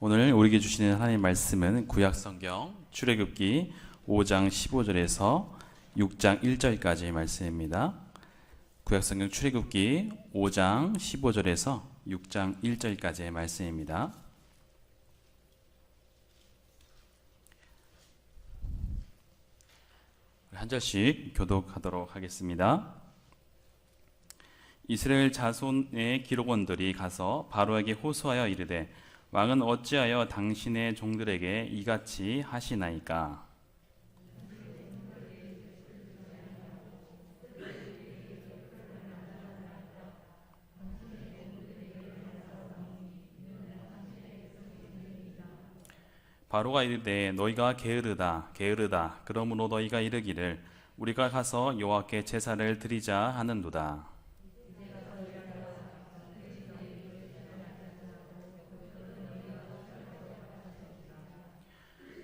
오늘 우리에게 주시는 하나님의 말씀은 구약성경 출애굽기 5장 15절에서 6장 1절까지의 말씀입니다. 구약성경 출애굽기 5장 15절에서 6장 1절까지의 말씀입니다. 한 절씩 교독하도록 하겠습니다. 이스라엘 자손의 기록원들이 가서 바로에게 호소하여 이르되 왕은 어찌하여 당신의 종들에게 이같이 하시나이까? 바로가 이르되 너희가 게으르다 게으르다 그러므로 너희가 이르기를 우리가 가서 여호와께 제사를 드리자 하는도다.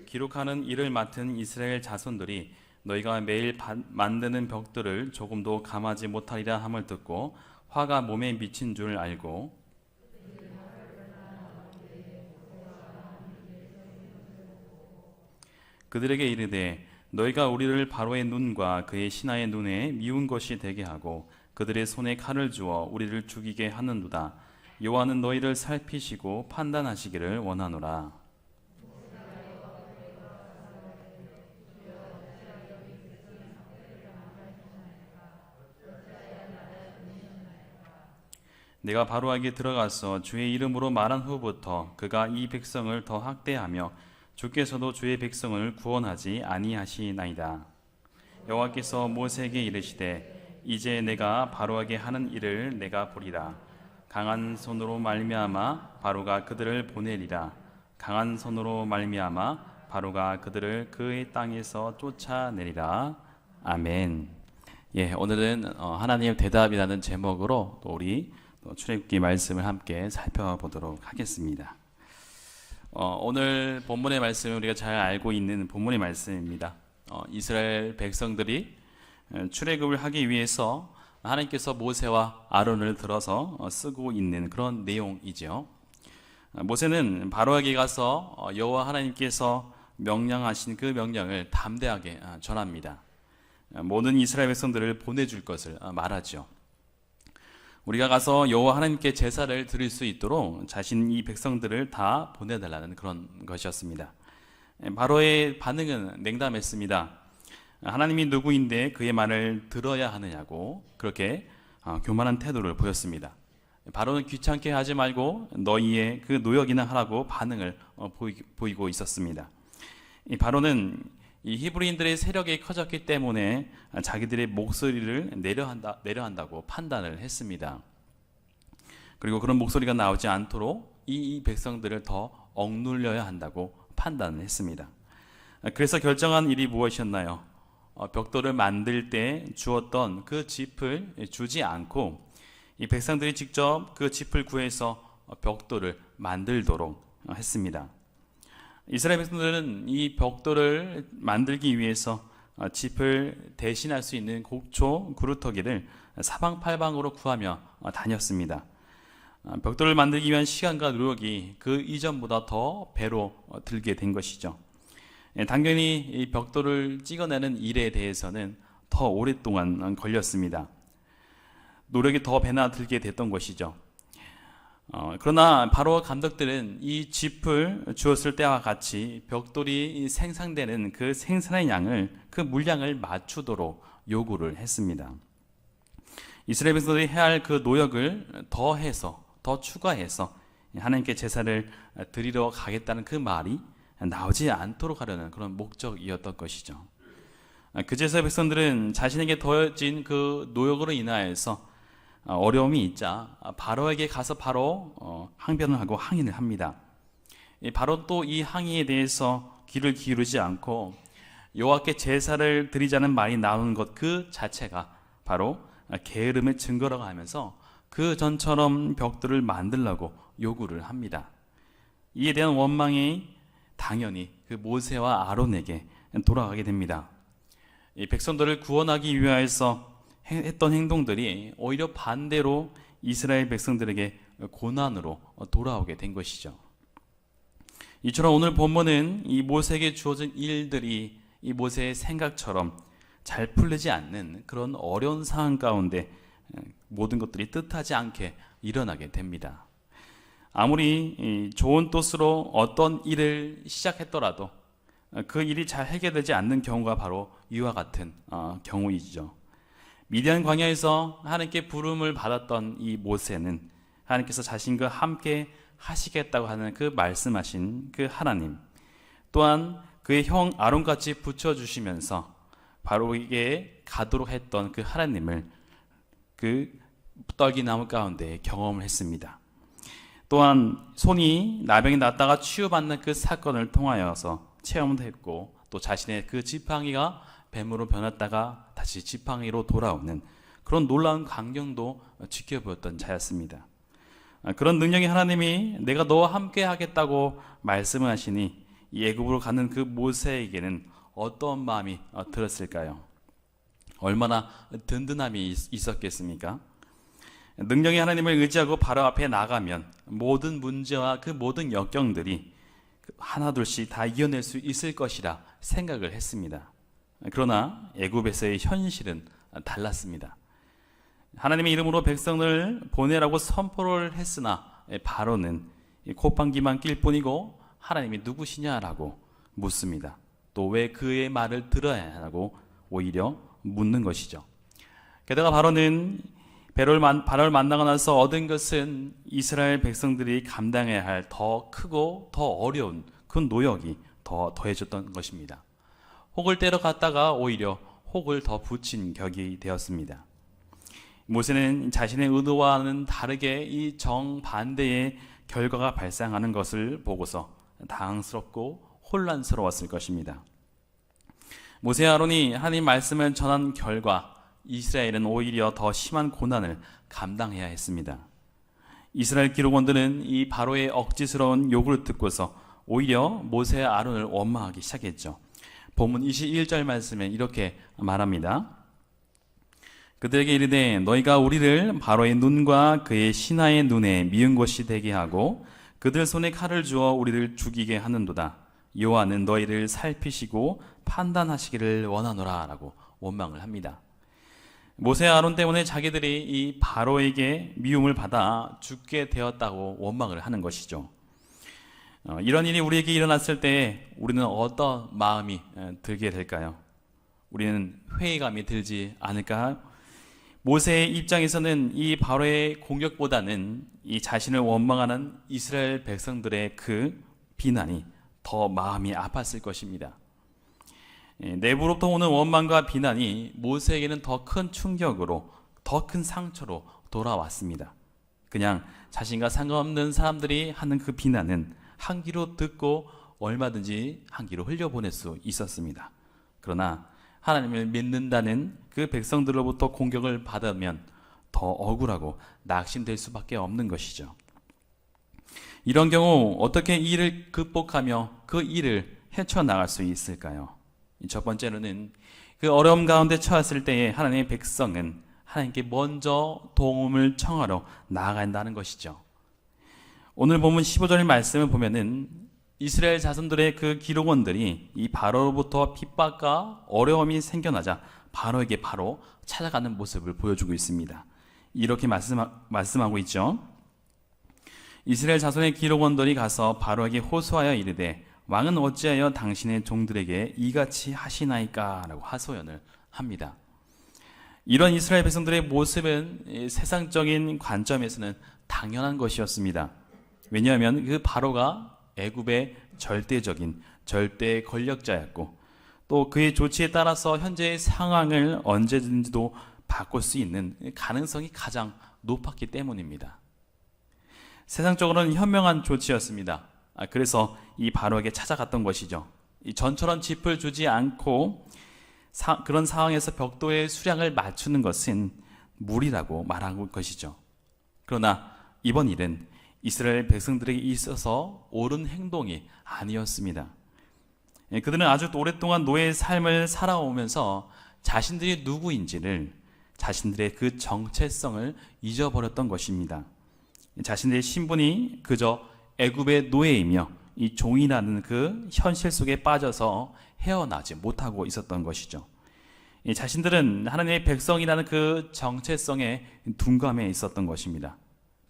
기록하는 일을 맡은 이스라엘 자손들이 너희가 매일 만드는 벽들을 조금도 감하지 못하리라 함을 듣고 화가 몸에 미친 줄 알고 그들에게 이르되 너희가 우리를 바로의 눈과 그의 신하의 눈에 미운 것이 되게 하고 그들의 손에 칼을 주어 우리를 죽이게 하는도다. 여호와는 너희를 살피시고 판단하시기를 원하노라. 내가 바로에게 들어가서 주의 이름으로 말한 후부터 그가 이 백성을 더 학대하며 주께서도 주의 백성을 구원하지 아니하시나이다. 여호와께서 모세에게 이르시되 이제 내가 바로에게 하는 일을 내가 보리라. 강한 손으로 말미암아 바로가 그들을 보내리라. 강한 손으로 말미암아 바로가 그들을 그의 땅에서 쫓아내리라. 아멘. 오늘은 하나님의 대답이라는 제목으로 또 우리 출애굽기 말씀을 함께 살펴보도록 하겠습니다. 오늘 본문의 말씀은 우리가 잘 알고 있는 본문의 말씀입니다. 이스라엘 백성들이 출애굽을 하기 위해서 하나님께서 모세와 아론을 들어서 쓰고 있는 그런 내용이죠. 모세는 바로에게 가서 여호와 하나님께서 명령하신 그 명령을 담대하게 전합니다. 모든 이스라엘 백성들을 보내줄 것을 말하죠. 우리가 가서 여호와 하나님께 제사를 드릴 수 있도록 자신 이 백성들을 다 보내달라는 그런 것이었습니다. 바로의 반응은 냉담했습니다. 하나님이 누구인데 그의 말을 들어야 하느냐고 그렇게 교만한 태도를 보였습니다. 바로는 귀찮게 하지 말고 너희의 그 노역이나 하라고 반응을 보이고 있었습니다. 바로는 이 히브리인들의 세력이 커졌기 때문에 자기들의 목소리를 내려한다고 판단을 했습니다. 그리고 그런 목소리가 나오지 않도록 이 백성들을 더 억눌려야 한다고 판단을 했습니다. 그래서 결정한 일이 무엇이었나요? 벽돌을 만들 때 주었던 그 짚을 주지 않고 이 백성들이 직접 그 짚을 구해서 벽돌을 만들도록 했습니다. 이스라엘 백성들은 이 벽돌을 만들기 위해서 짚을 대신할 수 있는 곡초 구루터기를 사방팔방으로 구하며 다녔습니다. 벽돌을 만들기 위한 시간과 노력이 그 이전보다 더 배로 들게 된 것이죠. 당연히 이 벽돌을 찍어내는 일에 대해서는 더 오랫동안 걸렸습니다. 노력이 더 배나 들게 됐던 것이죠. 그러나 바로 감독들은 이 짚을 주었을 때와 같이 벽돌이 생산되는 그 생산의 양을 그 물량을 맞추도록 요구를 했습니다. 이스라엘 백성들이 해야 할 그 노력을 더 추가해서 하나님께 제사를 드리러 가겠다는 그 말이 나오지 않도록 하려는 그런 목적이었던 것이죠. 그제서 백성들은 자신에게 더해진 그 노력으로 인하여서 어려움이 있자 바로에게 가서 바로 항변을 하고 항의를 합니다. 바로 또 이 항의에 대해서 귀를 기울이지 않고 여호와께 제사를 드리자는 말이 나오는 것 그 자체가 바로 게으름의 증거라고 하면서 그 전처럼 벽돌을 만들라고 요구를 합니다. 이에 대한 원망이 당연히 그 모세와 아론에게 돌아가게 됩니다. 이 백성들을 구원하기 위하여서 했던 행동들이 오히려 반대로 이스라엘 백성들에게 고난으로 돌아오게 된 것이죠. 이처럼 오늘 본문은 이 모세에게 주어진 일들이 이 모세의 생각처럼 잘 풀리지 않는 그런 어려운 상황 가운데 모든 것들이 뜻하지 않게 일어나게 됩니다. 아무리 좋은 뜻으로 어떤 일을 시작했더라도 그 일이 잘 해결되지 않는 경우가 바로 이와 같은 경우이죠. 미디안 광야에서 하나님께 부름을 받았던 이 모세는 하나님께서 자신과 함께 하시겠다고 하는 그 말씀하신 그 하나님, 또한 그의 형 아론같이 붙여주시면서 바로에게 가도록 했던 그 하나님을 그 떨기나무 가운데 경험을 했습니다. 또한 손이 나병이 났다가 치유받는 그 사건을 통하여서 체험도 했고, 또 자신의 그 지팡이가 뱀으로 변했다가 다시 지팡이로 돌아오는 그런 놀라운 광경도 지켜보았던 자였습니다. 그런 능력의 하나님이 내가 너와 함께 하겠다고 말씀을 하시니 이 애굽으로 가는 그 모세에게는 어떤 마음이 들었을까요? 얼마나 든든함이 있었겠습니까? 능력의 하나님을 의지하고 바로 앞에 나가면 모든 문제와 그 모든 역경들이 하나둘씩 다 이겨낼 수 있을 것이라 생각을 했습니다. 그러나 애굽에서의 현실은 달랐습니다. 하나님의 이름으로 백성을 보내라고 선포를 했으나 바로는 콧방귀만 낄 뿐이고 하나님이 누구시냐라고 묻습니다. 또 왜 그의 말을 들어야 하고 오히려 묻는 것이죠. 게다가 바로는 바로를 만나고 나서 얻은 것은 이스라엘 백성들이 감당해야 할 더 크고 더 어려운 그 노역이 더 더해졌던 것입니다. 혹을 때려 갔다가 오히려 혹을 더 붙인 격이 되었습니다. 모세는 자신의 의도와는 다르게 이 정반대의 결과가 발생하는 것을 보고서 당황스럽고 혼란스러웠을 것입니다. 모세 아론이 하나님 말씀을 전한 결과 이스라엘은 오히려 더 심한 고난을 감당해야 했습니다. 이스라엘 기록원들은 이 바로의 억지스러운 요구를 듣고서 오히려 모세 아론을 원망하기 시작했죠. 본문 21절 말씀에 이렇게 말합니다. 그들에게 이르되 너희가 우리를 바로의 눈과 그의 신하의 눈에 미운 것이 되게 하고 그들 손에 칼을 주어 우리를 죽이게 하는도다. 여호와는 너희를 살피시고 판단하시기를 원하노라 라고 원망을 합니다. 모세 아론 때문에 자기들이 이 바로에게 미움을 받아 죽게 되었다고 원망을 하는 것이죠. 이런 일이 우리에게 일어났을 때 우리는 어떤 마음이 들게 될까요? 우리는 회의감이 들지 않을까? 모세의 입장에서는 이 바로의 공격보다는 이 자신을 원망하는 이스라엘 백성들의 그 비난이 더 마음이 아팠을 것입니다. 내부로부터 오는 원망과 비난이 모세에게는 더 큰 충격으로, 더 큰 상처로 돌아왔습니다. 그냥 자신과 상관없는 사람들이 하는 그 비난은 한 귀로 듣고 얼마든지 한 귀로 흘려보낼 수 있었습니다. 그러나 하나님을 믿는다는 그 백성들로부터 공격을 받으면 더 억울하고 낙심될 수밖에 없는 것이죠. 이런 경우 어떻게 이 일을 극복하며 그 일을 헤쳐나갈 수 있을까요? 첫 번째로는 그 어려움 가운데 처했을 때에 하나님의 백성은 하나님께 먼저 도움을 청하러 나아간다는 것이죠. 오늘 본문 15절 말씀을 보면은 이스라엘 자손들의 그 기록원들이 이 바로로부터 핍박과 어려움이 생겨나자 바로에게 바로 찾아가는 모습을 보여주고 있습니다. 이렇게 말씀하고 있죠. 이스라엘 자손의 기록원들이 가서 바로에게 호소하여 이르되 왕은 어찌하여 당신의 종들에게 이같이 하시나이까 라고 하소연을 합니다. 이런 이스라엘 백성들의 모습은 세상적인 관점에서는 당연한 것이었습니다. 왜냐하면 그 바로가 애굽의 절대적인 절대 권력자였고 또 그의 조치에 따라서 현재의 상황을 언제든지도 바꿀 수 있는 가능성이 가장 높았기 때문입니다. 세상적으로는 현명한 조치였습니다. 그래서 이 바로에게 찾아갔던 것이죠. 이 전처럼 짚을 주지 않고 그런 상황에서 벽돌의 수량을 맞추는 것은 무리라고 말한 것이죠. 그러나 이번 일은 이스라엘 백성들에게 있어서 옳은 행동이 아니었습니다. 그들은 아주 오랫동안 노예의 삶을 살아오면서 자신들이 누구인지를, 자신들의 그 정체성을 잊어버렸던 것입니다. 자신들의 신분이 그저 애굽의 노예이며 이 종이라는 그 현실 속에 빠져서 헤어나지 못하고 있었던 것이죠. 이 자신들은 하나님의 백성이라는 그 정체성에 둔감해 있었던 것입니다.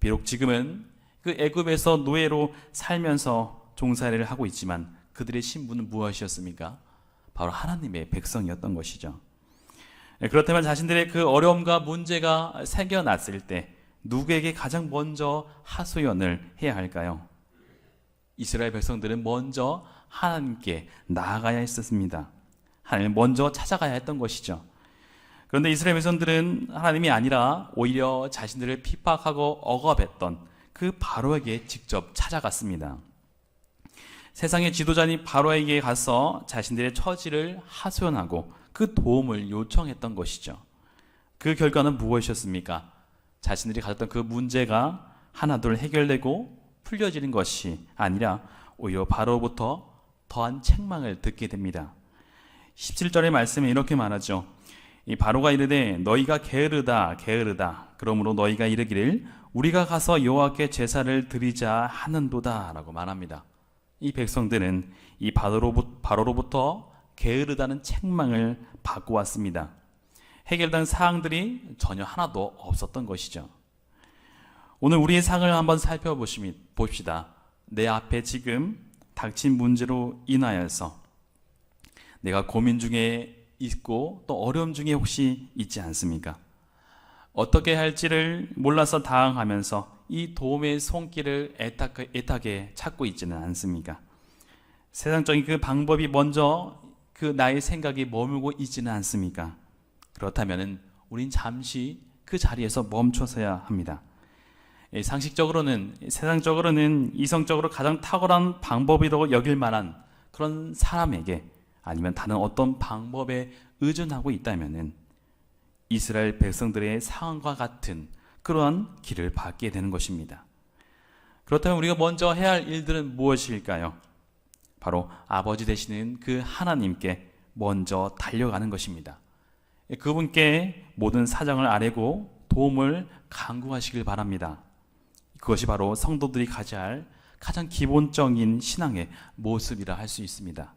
비록 지금은 그 애굽에서 노예로 살면서 종살이를 하고 있지만 그들의 신분은 무엇이었습니까? 바로 하나님의 백성이었던 것이죠. 그렇다면 자신들의 그 어려움과 문제가 생겨났을 때 누구에게 가장 먼저 하소연을 해야 할까요? 이스라엘 백성들은 먼저 하나님께 나아가야 했었습니다. 하나님을 먼저 찾아가야 했던 것이죠. 그런데 이스라엘 백성들은 하나님이 아니라 오히려 자신들을 핍박하고 억압했던 그 바로에게 직접 찾아갔습니다. 세상의 지도자인 바로에게 가서 자신들의 처지를 하소연하고 그 도움을 요청했던 것이죠. 그 결과는 무엇이었습니까? 자신들이 가졌던 그 문제가 하나둘 해결되고 풀려지는 것이 아니라 오히려 바로부터 더한 책망을 듣게 됩니다. 17절의 말씀에 이렇게 말하죠. 이 바로가 이르되 너희가 게으르다 게으르다 그러므로 너희가 이르기를 우리가 가서 여호와께 제사를 드리자 하는도다 라고 말합니다. 이 백성들은 이 바로로부터 게으르다는 책망을 받고 왔습니다. 해결된 사항들이 전혀 하나도 없었던 것이죠. 오늘 우리의 상을 한번 살펴봅시다. 내 앞에 지금 닥친 문제로 인하여서 내가 고민 중에 있고 또 어려움 중에 혹시 있지 않습니까? 어떻게 할지를 몰라서 당황하면서 이 도움의 손길을 애타게 찾고 있지는 않습니까? 세상적인 그 방법이 먼저 그 나의 생각이 머물고 있지는 않습니까? 그렇다면 우린 잠시 그 자리에서 멈춰서야 합니다. 상식적으로는, 세상적으로는 이성적으로 가장 탁월한 방법이라고 여길 만한 그런 사람에게 아니면 다른 어떤 방법에 의존하고 있다면 이스라엘 백성들의 상황과 같은 그러한 길을 받게 되는 것입니다. 그렇다면 우리가 먼저 해야 할 일들은 무엇일까요? 바로 아버지 되시는 그 하나님께 먼저 달려가는 것입니다. 그분께 모든 사정을 아뢰고 도움을 간구하시길 바랍니다. 그것이 바로 성도들이 가져야 할 가장 기본적인 신앙의 모습이라 할 수 있습니다.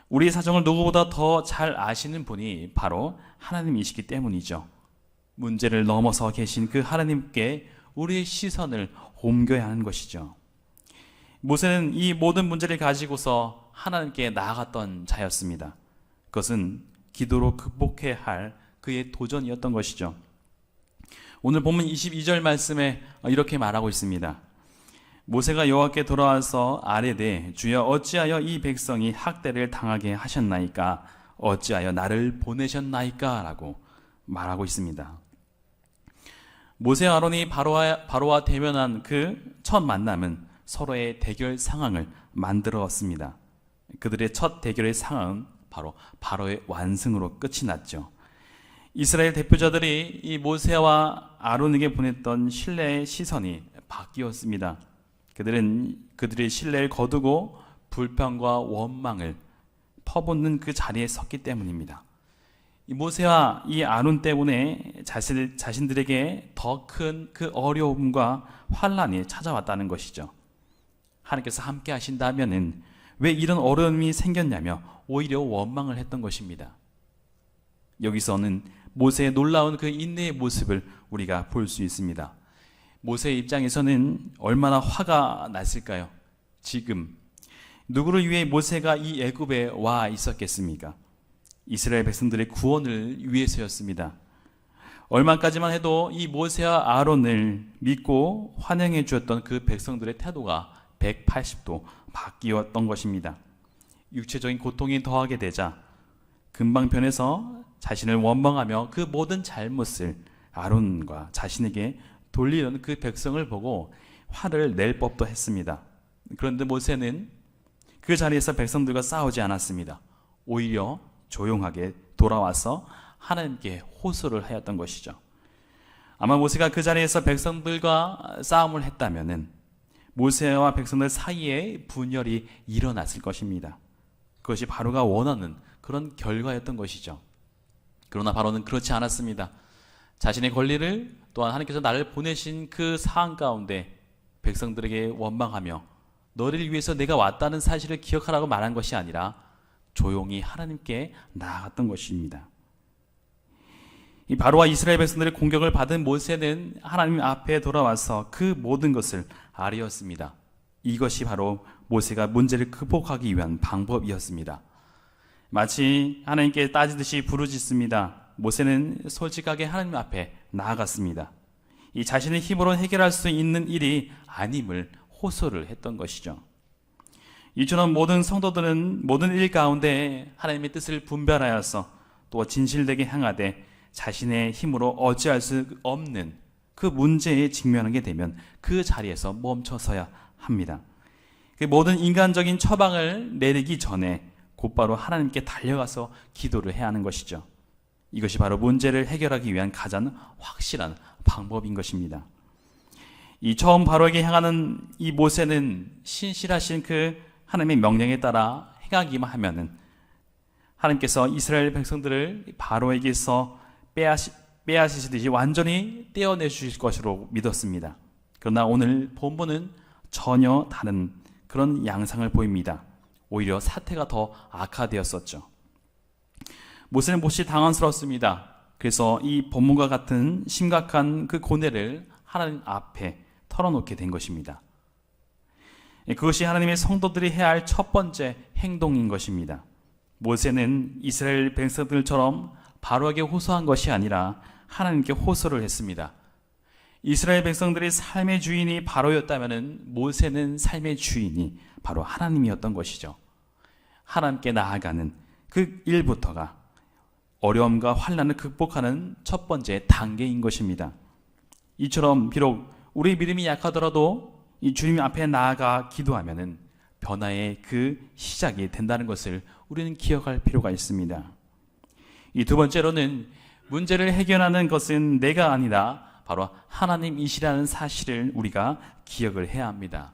우리의 사정을 누구보다 더 잘 아시는 분이 바로 하나님이시기 때문이죠. 문제를 넘어서 계신 그 하나님께 우리의 시선을 옮겨야 하는 것이죠. 모세는 이 모든 문제를 가지고서 하나님께 나아갔던 자였습니다. 그것은 기도로 극복해야 할 그의 도전이었던 것이죠. 오늘 본문 22절 말씀에 이렇게 말하고 있습니다. 모세가 여호와께 돌아와서 아뢰되 주여 어찌하여 이 백성이 학대를 당하게 하셨나이까 어찌하여 나를 보내셨나이까 라고 말하고 있습니다. 모세와 아론이 바로와 대면한 그 첫 만남은 서로의 대결 상황을 만들었습니다. 그들의 첫 대결의 상황은 바로 바로의 완승으로 끝이 났죠. 이스라엘 대표자들이 이 모세와 아론에게 보냈던 신뢰의 시선이 바뀌었습니다. 그들은 그들의 신뢰를 거두고 불평과 원망을 퍼붓는 그 자리에 섰기 때문입니다. 이 모세와 이 아론 때문에 자신들에게 더 큰 그 어려움과 환란이 찾아왔다는 것이죠. 하나님께서 함께 하신다면은 왜 이런 어려움이 생겼냐며 오히려 원망을 했던 것입니다. 여기서는 모세의 놀라운 그 인내의 모습을 우리가 볼 수 있습니다. 모세의 입장에서는 얼마나 화가 났을까요? 지금 누구를 위해 모세가 이 애굽에 와 있었겠습니까? 이스라엘 백성들의 구원을 위해서였습니다. 얼마까지만 해도 이 모세와 아론을 믿고 환영해 주었던 그 백성들의 태도가 180도 바뀌었던 것입니다. 육체적인 고통이 더하게 되자 금방 변해서 자신을 원망하며 그 모든 잘못을 아론과 자신에게 돌리려는 그 백성을 보고 화를 낼 법도 했습니다. 그런데 모세는 그 자리에서 백성들과 싸우지 않았습니다. 오히려 조용하게 돌아와서 하나님께 호소를 하였던 것이죠. 아마 모세가 그 자리에서 백성들과 싸움을 했다면 모세와 백성들 사이에 분열이 일어났을 것입니다. 그것이 바로가 원하는 그런 결과였던 것이죠. 그러나 바로는 그렇지 않았습니다. 자신의 권리를 또한 하나님께서 나를 보내신 그 상황 가운데 백성들에게 원망하며 너를 위해서 내가 왔다는 사실을 기억하라고 말한 것이 아니라 조용히 하나님께 나아갔던 것입니다. 이 바로와 이스라엘 백성들의 공격을 받은 모세는 하나님 앞에 돌아와서 그 모든 것을 아뢰었습니다. 이것이 바로 모세가 문제를 극복하기 위한 방법이었습니다. 마치 하나님께 따지듯이 부르짖습니다. 모세는 솔직하게 하나님 앞에 나아갔습니다. 이 자신의 힘으로 해결할 수 있는 일이 아님을 호소를 했던 것이죠. 이처럼 모든 성도들은 모든 일 가운데 하나님의 뜻을 분별하여서 또 진실되게 행하되 자신의 힘으로 어찌할 수 없는 그 문제에 직면하게 되면 그 자리에서 멈춰서야 합니다. 그 모든 인간적인 처방을 내리기 전에 곧바로 하나님께 달려가서 기도를 해야 하는 것이죠. 이것이 바로 문제를 해결하기 위한 가장 확실한 방법인 것입니다. 이 처음 바로에게 향하는 이 모세는 신실하신 그 하나님의 명령에 따라 행하기만 하면은 하나님께서 이스라엘 백성들을 바로에게서 빼앗으시듯이 완전히 떼어내 주실 것으로 믿었습니다. 그러나 오늘 본문은 전혀 다른 그런 양상을 보입니다. 오히려 사태가 더 악화되었었죠. 모세는 몹시 당황스럽습니다. 그래서 이 본문과 같은 심각한 그 고뇌를 하나님 앞에 털어놓게 된 것입니다. 그것이 하나님의 성도들이 해야 할 첫 번째 행동인 것입니다. 모세는 이스라엘 백성들처럼 바로에게 호소한 것이 아니라 하나님께 호소를 했습니다. 이스라엘 백성들의 삶의 주인이 바로였다면 모세는 삶의 주인이 바로 하나님이었던 것이죠. 하나님께 나아가는 그 일부터가 어려움과 환난을 극복하는 첫 번째 단계인 것입니다. 이처럼 비록 우리 믿음이 약하더라도 이 주님 앞에 나아가 기도하면은 변화의 그 시작이 된다는 것을 우리는 기억할 필요가 있습니다. 이 두 번째로는 문제를 해결하는 것은 내가 아니라 바로 하나님이시라는 사실을 우리가 기억을 해야 합니다.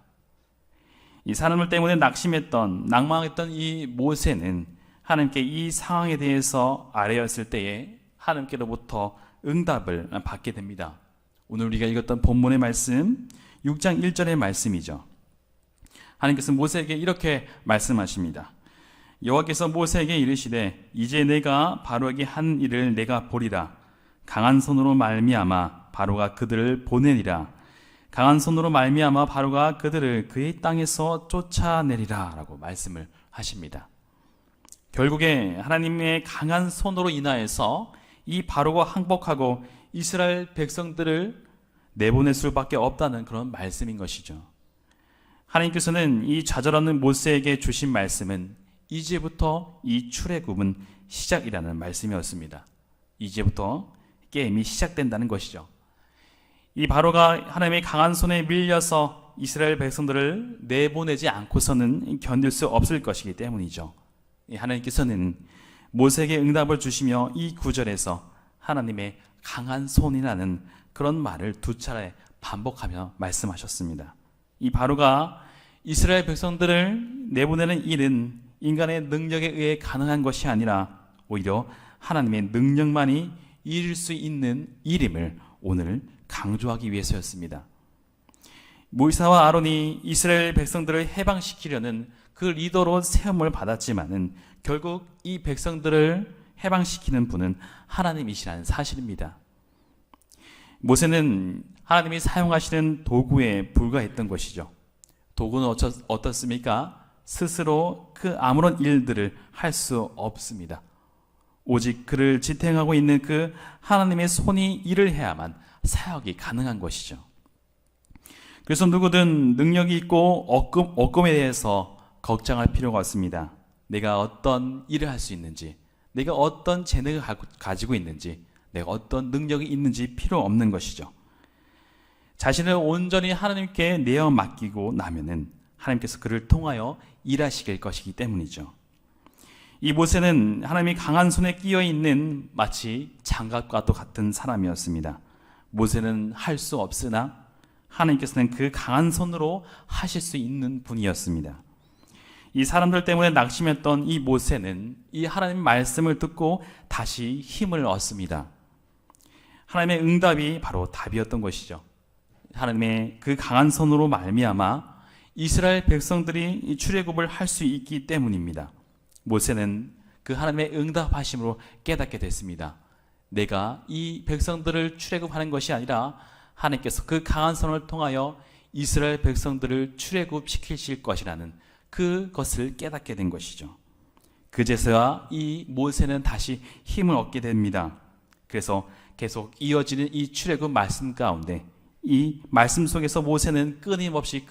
이 사람들 때문에 낙심했던, 낭망했던 이 모세는 하나님께 이 상황에 대해서 아뢰었을 때에 하나님께로부터 응답을 받게 됩니다. 오늘 우리가 읽었던 본문의 말씀 6장 1절의 말씀이죠. 하나님께서 모세에게 이렇게 말씀하십니다. 여호와께서 모세에게 이르시되 이제 내가 바로에게 한 일을 내가 보리라. 강한 손으로 말미암아 바로가 그들을 보내리라. 강한 손으로 말미암아 바로가 그들을 그의 땅에서 쫓아내리라 라고 말씀을 하십니다. 결국에 하나님의 강한 손으로 인하여서 이 바로가 항복하고 이스라엘 백성들을 내보낼 수밖에 없다는 그런 말씀인 것이죠. 하나님께서는 이 좌절하는 모세에게 주신 말씀은 이제부터 이 출애굽은 시작이라는 말씀이었습니다. 이제부터 게임이 시작된다는 것이죠. 이 바로가 하나님의 강한 손에 밀려서 이스라엘 백성들을 내보내지 않고서는 견딜 수 없을 것이기 때문이죠. 하나님께서는 모세에게 응답을 주시며 이 구절에서 하나님의 강한 손이라는 그런 말을 두 차례 반복하며 말씀하셨습니다. 이 바로가 이스라엘 백성들을 내보내는 일은 인간의 능력에 의해 가능한 것이 아니라 오히려 하나님의 능력만이 이룰 수 있는 일임을 오늘 강조하기 위해서였습니다. 모세와 아론이 이스라엘 백성들을 해방시키려는 그 리더로 세움을 받았지만은 결국 이 백성들을 해방시키는 분은 하나님이시라는 사실입니다. 모세는 하나님이 사용하시는 도구에 불과했던 것이죠. 도구는 어떻습니까? 스스로 그 아무런 일들을 할 수 없습니다. 오직 그를 지탱하고 있는 그 하나님의 손이 일을 해야만 사역이 가능한 것이죠. 그래서 누구든 능력이 있고 없음에 대해서 걱정할 필요가 없습니다. 내가 어떤 일을 할 수 있는지, 내가 어떤 재능을 가지고 있는지, 내가 어떤 능력이 있는지 필요 없는 것이죠. 자신을 온전히 하나님께 내어 맡기고 나면은 하나님께서 그를 통하여 일하시길 것이기 때문이죠. 이 모세는 하나님이 강한 손에 끼어 있는 마치 장갑과도 같은 사람이었습니다. 모세는 할 수 없으나 하나님께서는 그 강한 손으로 하실 수 있는 분이었습니다. 이 사람들 때문에 낙심했던 이 모세는 이 하나님 말씀을 듣고 다시 힘을 얻습니다. 하나님의 응답이 바로 답이었던 것이죠. 하나님의 그 강한 손으로 말미암아 이스라엘 백성들이 이 출애굽을 할 수 있기 때문입니다. 모세는 그 하나님의 응답하심으로 깨닫게 됐습니다. 내가 이 백성들을 출애굽하는 것이 아니라 하나님께서 그 강한 손을 통하여 이스라엘 백성들을 출애굽시키실 것이라는 그것을 깨닫게 된 것이죠. 그제서야 이 모세는 다시 힘을 얻게 됩니다. 그래서 계속 이어지는 이 출애굽 말씀 가운데 이 말씀 속에서 모세는 끊임없이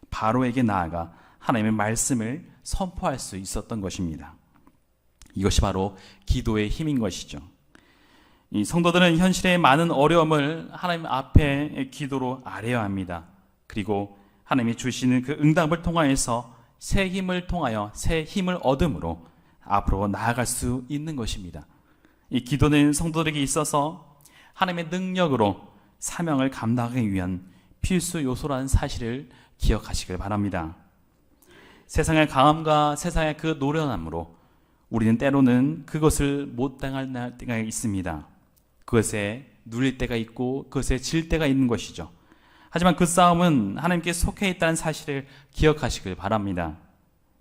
바로에게 나아가 하나님의 말씀을 선포할 수 있었던 것입니다. 이것이 바로 기도의 힘인 것이죠. 이 성도들은 현실의 많은 어려움을 하나님 앞에 기도로 아뢰어야 합니다. 그리고 하나님이 주시는 그 응답을 통하여서 새 힘을 얻음으로 앞으로 나아갈 수 있는 것입니다. 이 기도는 성도들에게 있어서 하나님의 능력으로 사명을 감당하기 위한 필수 요소라는 사실을 기억하시길 바랍니다. 세상의 강함과 세상의 그 노련함으로 우리는 때로는 그것을 못 당할 때가 있습니다. 그것에 눌릴 때가 있고 그것에 질 때가 있는 것이죠. 하지만 그 싸움은 하나님께 속해 있다는 사실을 기억하시길 바랍니다.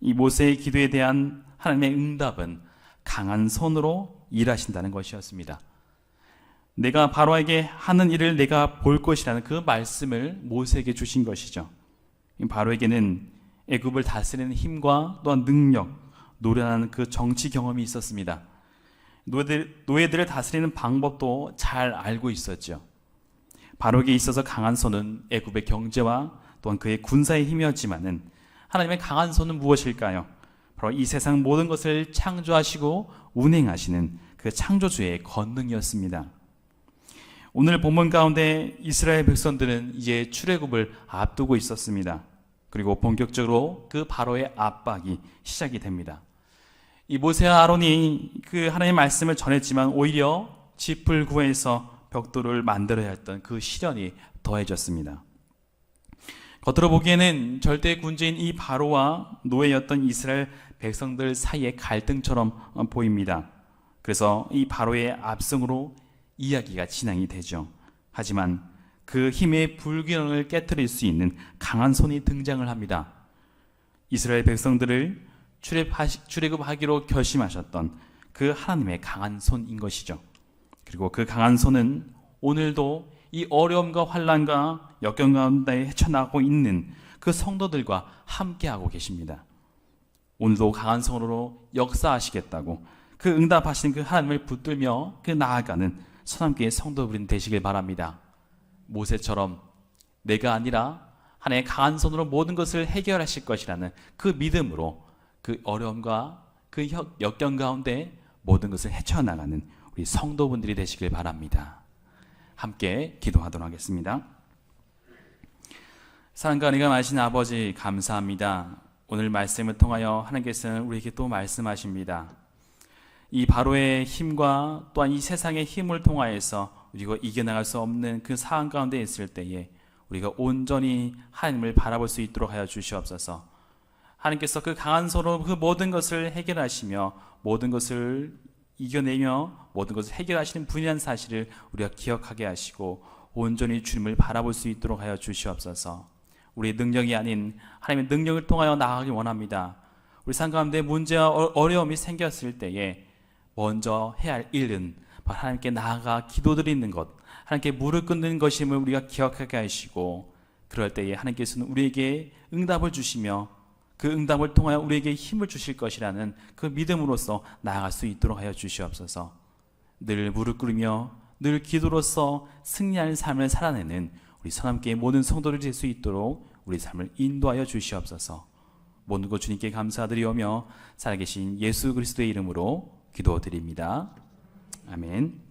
이 모세의 기도에 대한 하나님의 응답은 강한 손으로 일하신다는 것이었습니다. 내가 바로에게 하는 일을 내가 볼 것이라는 그 말씀을 모세에게 주신 것이죠. 바로에게는 애굽을 다스리는 힘과 또한 능력, 노련한 그 정치 경험이 있었습니다. 노예들을 다스리는 방법도 잘 알고 있었죠. 바로에게 있어서 강한 손은 애굽의 경제와 또한 그의 군사의 힘이었지만은 하나님의 강한 손은 무엇일까요? 바로 이 세상 모든 것을 창조하시고 운행하시는 그 창조주의 권능이었습니다. 오늘 본문 가운데 이스라엘 백성들은 이제 출애굽을 앞두고 있었습니다. 그리고 본격적으로 그 바로의 압박이 시작이 됩니다. 이 모세와 아론이 그 하나님의 말씀을 전했지만 오히려 짚을 구해서 벽돌을 만들어야 했던 그 시련이 더해졌습니다. 겉으로 보기에는 절대 군주인 이 바로와 노예였던 이스라엘 백성들 사이의 갈등처럼 보입니다. 그래서 이 바로의 압승으로 이야기가 진행이 되죠. 하지만 그 힘의 불균형을 깨트릴 수 있는 강한 손이 등장을 합니다. 이스라엘 백성들을 출애굽하기로 결심하셨던 그 하나님의 강한 손인 것이죠. 그리고 그 강한 손은 오늘도 이 어려움과 환난과 역경 가운데 헤쳐나가고 있는 그 성도들과 함께하고 계십니다. 오늘도 강한 손으로 역사하시겠다고 그 응답하신 그 하나님을 붙들며 그 나아가는 서남교회 성도분이 되시길 바랍니다. 모세처럼 내가 아니라 하나님의 강한 손으로 모든 것을 해결하실 것이라는 그 믿음으로 그 어려움과 그 역경 가운데 모든 것을 헤쳐나가는 우리 성도분들이 되시길 바랍니다. 함께 기도하도록 하겠습니다. 사랑과 은혜가 많으신 아버지 감사합니다. 오늘 말씀을 통하여 하나님께서는 우리에게 또 말씀하십니다. 이 바로의 힘과 또한 이 세상의 힘을 통하여서 우리가 이겨나갈 수 없는 그 상황 가운데 있을 때에 우리가 온전히 하나님을 바라볼 수 있도록 하여 주시옵소서. 하나님께서 그 강한 손으로 그 모든 것을 해결하시며 모든 것을 이겨내며 모든 것을 해결하시는 분이라는 사실을 우리가 기억하게 하시고 온전히 주님을 바라볼 수 있도록 하여 주시옵소서. 우리의 능력이 아닌 하나님의 능력을 통하여 나아가기 원합니다. 우리 삶 가운데 문제와 어려움이 생겼을 때에 먼저 해야 할 일은 바로 하나님께 나아가 기도드리는 것, 하나님께 무릎 꿇는 것임을 우리가 기억하게 하시고 그럴 때에 하나님께서는 우리에게 응답을 주시며 그 응답을 통하여 우리에게 힘을 주실 것이라는 그 믿음으로써 나아갈 수 있도록 하여 주시옵소서. 늘 무릎 꿇으며 늘 기도로서 승리하는 삶을 살아내는 우리 서남교회 모든 성도들이 될 수 있도록 우리 삶을 인도하여 주시옵소서. 모든 것 주님께 감사드리오며 살아계신 예수 그리스도의 이름으로 기도드립니다. 아멘.